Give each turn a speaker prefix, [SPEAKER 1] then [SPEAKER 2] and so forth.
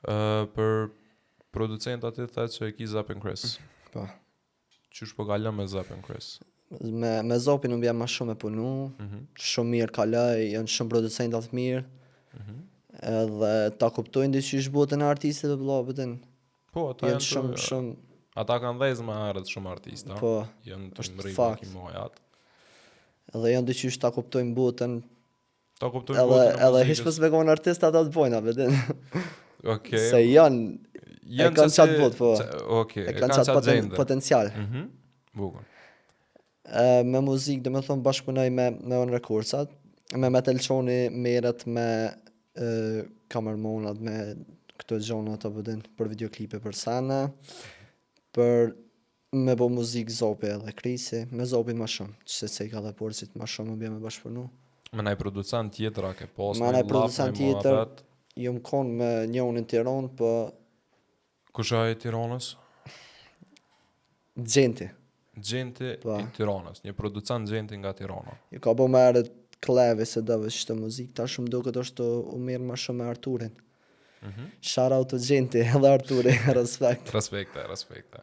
[SPEAKER 1] Për producentat e thatë që e ki Zap and Chris.
[SPEAKER 2] Po.
[SPEAKER 1] Qysh po kalon me Zap and Chris?
[SPEAKER 2] Me Zopin unë bjem ma shumë e punu, shumë mirë kaloj, janë shumë producentat mirë, edhe ta kuptojnë diqysh botën e artistëve vëlla, vetën.
[SPEAKER 1] Po, ata
[SPEAKER 2] janë shumë
[SPEAKER 1] ata kanë dhezë me herët shumë artista.
[SPEAKER 2] Po,
[SPEAKER 1] janë të
[SPEAKER 2] është
[SPEAKER 1] mri
[SPEAKER 2] fakt.
[SPEAKER 1] Mojat.
[SPEAKER 2] Edhe janë diqysh ta kuptojnë botën.
[SPEAKER 1] Ta kuptojnë botën e muzikës.
[SPEAKER 2] Edhe hiç mos begon artist ata të bojnë, vetën.
[SPEAKER 1] Okej.
[SPEAKER 2] Se janë kanë qatë botë, po.
[SPEAKER 1] Okej,
[SPEAKER 2] e kanë qatë potencial.
[SPEAKER 1] Bukur.
[SPEAKER 2] Me muzikë, dhe me thonë bashkëpunoj me On Recordsat, me Metalçoni merret me kamermonat, me këto gjona të vëdin, për videoklipe për sana, për me bo muzikë Zopi edhe Krisi, me Zopin ma shumë, që se i ka dhe porcit ma shumë më bje me bashkëpunu.
[SPEAKER 1] Me naj producent tjetër, a ke pas
[SPEAKER 2] me naj producent tjetër, ju më konë me njohën në Tiranë, për...
[SPEAKER 1] Kusha e Tiranës?
[SPEAKER 2] Gjenti
[SPEAKER 1] i Tiranës, një producent Gjenti nga Tirana.
[SPEAKER 2] Ju ka bo me erët Klevi se dove që të muzikë, ta shumë duket është u mirë ma shumë me Arturin. Shout out to Gjenti edhe Arturi, respekt.
[SPEAKER 1] Respekte.